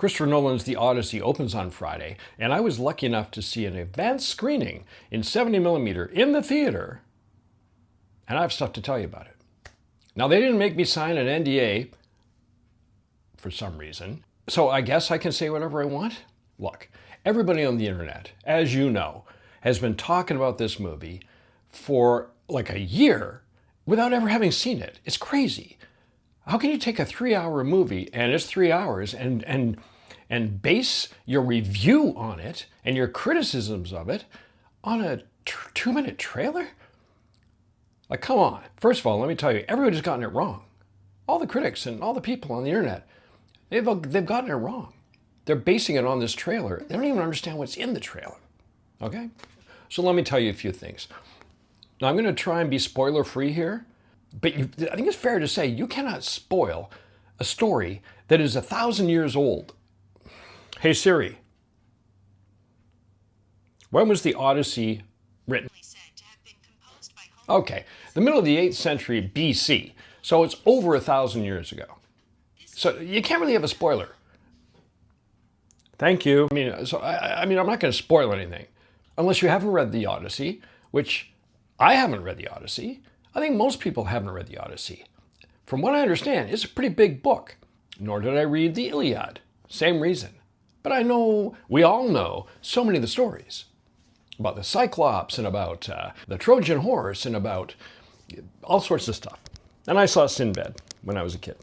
Christopher Nolan's The Odyssey opens on Friday, and I was lucky enough to see an advanced screening in 70mm in the theater, and I have stuff to tell you about it. Now, they didn't make me sign an NDA for some reason, so I guess I can say whatever I want. Look, everybody on the internet, as you know, has been talking about this movie for like a year without ever having seen it. It's crazy. How can you take a 3-hour movie, and it's 3 hours, and base your review on it and your criticisms of it on a 2-minute trailer? Like, come on. First of all, let me tell you, everybody's gotten it wrong. All the critics and all the people on the internet, they've gotten it wrong. They're basing it on this trailer. They don't even understand what's in the trailer. Okay? So let me tell you a few things. Now, I'm going to try and be spoiler-free here, but I think it's fair to say you cannot spoil a story that is 1,000 years old. Hey Siri, when was the Odyssey written? Okay, the middle of the 8th century BC, so it's over 1,000 years ago. So you can't really have a spoiler. Thank you. I mean, I'm not going to spoil anything, unless you haven't read the Odyssey, which I haven't read the Odyssey. I think most people haven't read the Odyssey. From what I understand, it's a pretty big book. Nor did I read the Iliad. Same reason. But I know, we all know, so many of the stories. About the Cyclops, and about the Trojan horse, and about all sorts of stuff. And I saw Sinbad when I was a kid.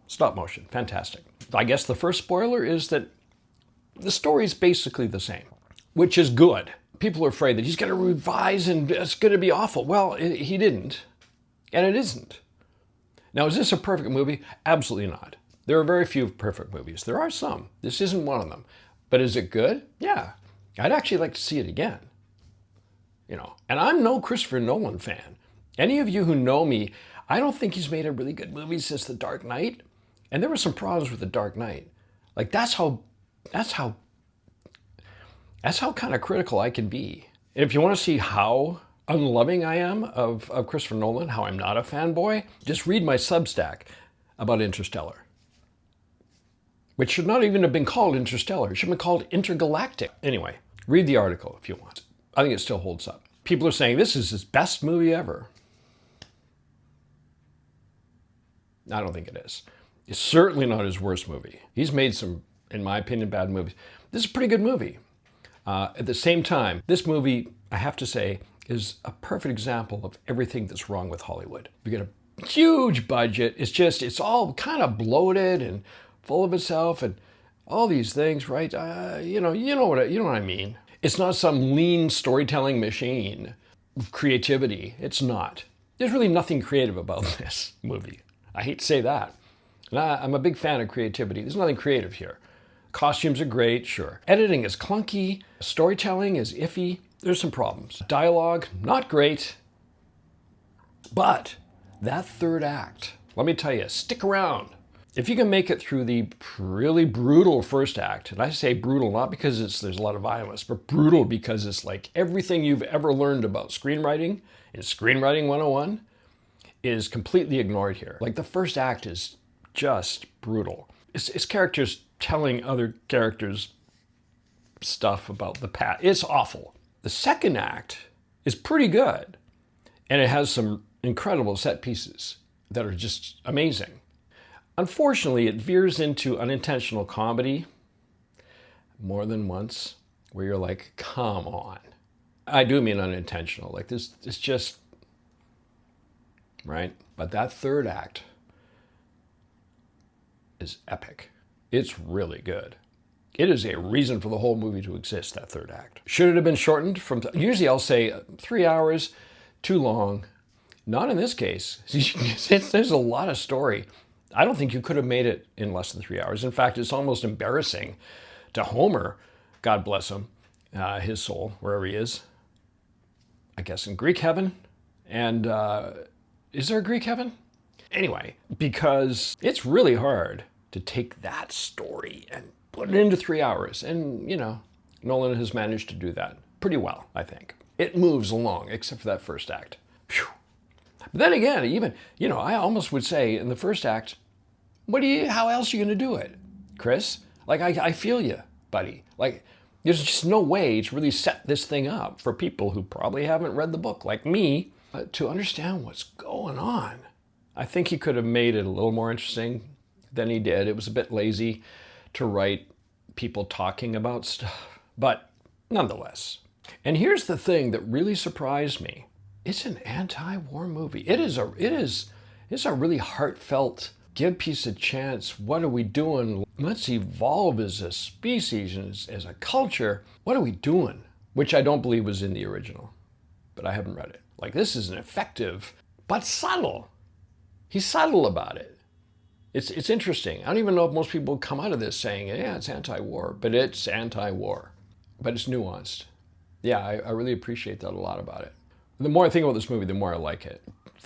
Stop motion. Fantastic. I guess the first spoiler is that the story is basically the same, which is good. People are afraid that he's going to revise and it's going to be awful. Well, he didn't. And it isn't. Now, is this a perfect movie? Absolutely not. There are very few perfect movies. There are some. This isn't one of them. But is it good? Yeah. I'd actually like to see it again. You know, and I'm no Christopher Nolan fan. Any of you who know me, I don't think he's made a really good movie since The Dark Knight. And there were some problems with The Dark Knight. Like, that's how kind of critical I can be. And if you want to see how unloving I am of Christopher Nolan, how I'm not a fanboy, just read my Substack about Interstellar. Which should not even have been called Interstellar. It should have been called Intergalactic. Anyway, read the article if you want. I think it still holds up. People are saying this is his best movie ever. I don't think it is. It's certainly not his worst movie. He's made some, in my opinion, bad movies. This is a pretty good movie. At the same time, this movie, I have to say, is a perfect example of everything that's wrong with Hollywood. You get a huge budget. It's all kind of bloated and full of itself and all these things, right? You know what I mean. It's not some lean storytelling machine of creativity. It's not. There's really nothing creative about this movie. I hate to say that. And I'm a big fan of creativity. There's nothing creative here. Costumes are great, sure. Editing is clunky. Storytelling is iffy. There's some problems. Dialogue, not great. But that third act, let me tell you, stick around. If you can make it through the really brutal first act, and I say brutal not because there's a lot of violence, but brutal because it's like everything you've ever learned about screenwriting in Screenwriting 101 is completely ignored here. Like, the first act is just brutal. It's characters telling other characters stuff about the past. It's awful. The second act is pretty good, and it has some incredible set pieces that are just amazing. Unfortunately, it veers into unintentional comedy more than once, where you're like, come on. I do mean unintentional. Like, this is just, right? But that third act is epic. It's really good. It is a reason for the whole movie to exist, that third act. Should it have been shortened from, usually I'll say 3 hours, too long. Not in this case. There's a lot of story. I don't think you could have made it in less than 3 hours. In fact, it's almost embarrassing to Homer, God bless him, his soul, wherever he is. I guess in Greek heaven. And is there a Greek heaven? Anyway, because it's really hard to take that story and put it into 3 hours. And, you know, Nolan has managed to do that pretty well, I think. It moves along, except for that first act. Phew. But then again, even, you know, I almost would say in the first act, how else are you going to do it? Chris, Like, I feel you, buddy. Like, there's just no way to really set this thing up for people who probably haven't read the book, like me, to understand what's going on. I think he could have made it a little more interesting than he did. It was a bit lazy to write people talking about stuff, but nonetheless. And here's the thing that really surprised me. It's an anti-war movie. It's a really heartfelt, give peace a chance. What are we doing? Let's evolve as a species and as a culture. What are we doing? Which I don't believe was in the original, but I haven't read it. Like, this is an effective, but subtle. He's subtle about it. It's interesting. I don't even know if most people come out of this saying, yeah, it's anti-war, but it's anti-war. But it's nuanced. Yeah, I really appreciate that a lot about it. The more I think about this movie, the more I like it.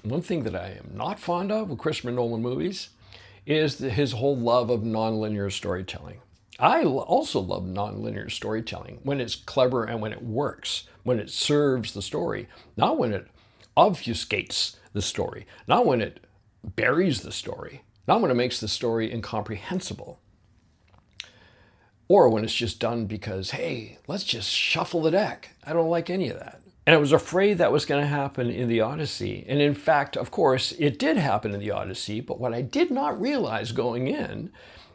One thing that I am not fond of with Christopher Nolan movies is his whole love of nonlinear storytelling. I also love nonlinear storytelling when it's clever and when it works, when it serves the story, not when it obfuscates the story, not when it buries the story, not when it makes the story incomprehensible, or when it's just done because, hey, let's just shuffle the deck. I don't like any of that. And I was afraid that was going to happen in The Odyssey. And in fact, of course, it did happen in The Odyssey. But what I did not realize going in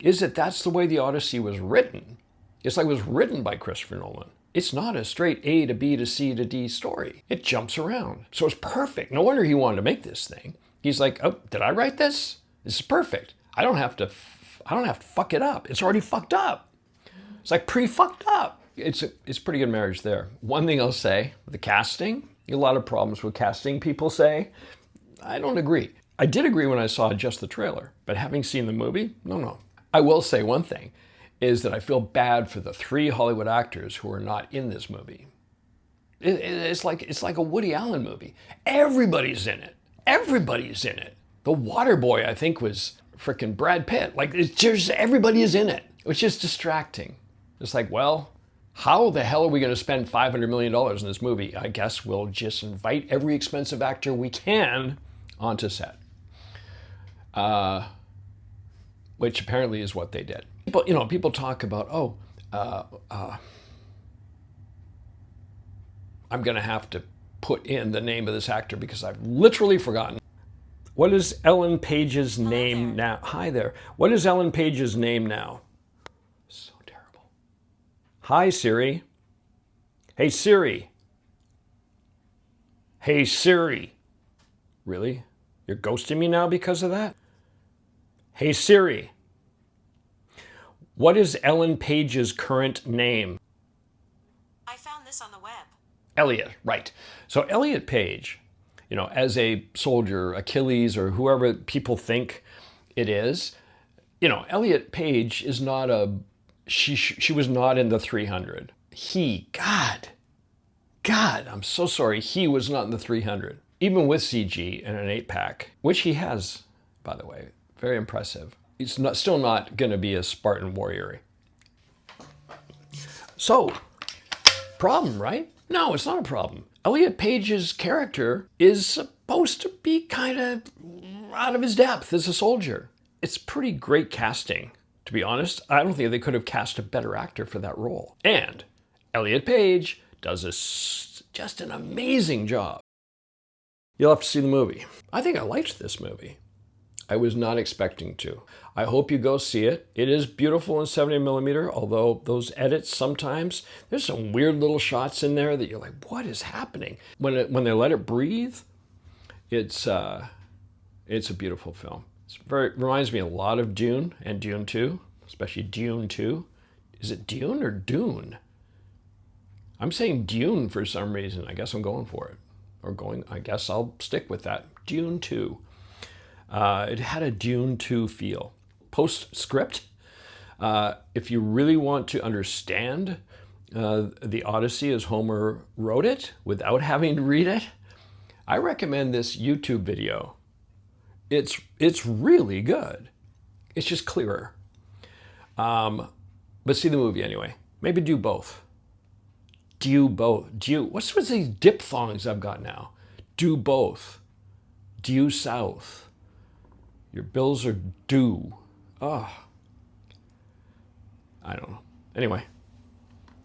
is that that's the way The Odyssey was written. It's like it was written by Christopher Nolan. It's not a straight A to B to C to D story. It jumps around. So it's perfect. No wonder he wanted to make this thing. He's like, oh, did I write this? This is perfect. I don't have to fuck it up. It's already fucked up. It's like pre-fucked up. It's a pretty good marriage there. One thing I'll say, the casting, a lot of problems with casting, people say. I don't agree. I did agree when I saw just the trailer, but having seen the movie, no. I will say one thing, is that I feel bad for the 3 Hollywood actors who are not in this movie. It's like a Woody Allen movie. Everybody's in it. Everybody's in it. The water boy, I think, was frickin' Brad Pitt. Like, it's just, everybody is in it. It's just distracting. It's like, well, how the hell are we going to spend $500 million in this movie? I guess we'll just invite every expensive actor we can onto set. Which apparently is what they did. People talk about, I'm going to have to put in the name of this actor because I've literally forgotten. What is Ellen Page's name now? Hi there. What is Ellen Page's name now? So terrible. Hi, Siri. Hey, Siri. Hey, Siri. Really? You're ghosting me now because of that? Hey, Siri. What is Ellen Page's current name? I found this on the web. Elliot, right. So Elliot Page, as a soldier, Achilles, or whoever people think it is, Elliot Page is not she was not in the 300. God, I'm so sorry. He was not in the 300. Even with CG and an 8-pack, which he has, by the way. Very impressive. He's still not going to be a Spartan warrior. So, problem, right? No, it's not a problem. Elliot Page's character is supposed to be kind of out of his depth as a soldier. It's pretty great casting, to be honest. I don't think they could have cast a better actor for that role. And Elliot Page does just an amazing job. You'll have to see the movie. I think I liked this movie. I was not expecting to. I hope you go see it. It is beautiful in 70mm, although those edits sometimes, there's some weird little shots in there that you're like, what is happening? When they let it breathe, it's a beautiful film. Reminds me a lot of Dune and Dune 2, especially Dune 2. Is it Dune or Dune? I'm saying Dune for some reason. I guess I'm going for it. I guess I'll stick with that. Dune 2. It had a Dune 2 feel. Postscript, if you really want to understand The Odyssey as Homer wrote it without having to read it, I recommend this YouTube video. It's really good. It's just clearer. But see the movie anyway. Maybe do both. Do both. What's with these diphthongs I've got now? Do both. Due south. Your bills are due. Oh. I don't know. Anyway,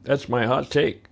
that's my hot take.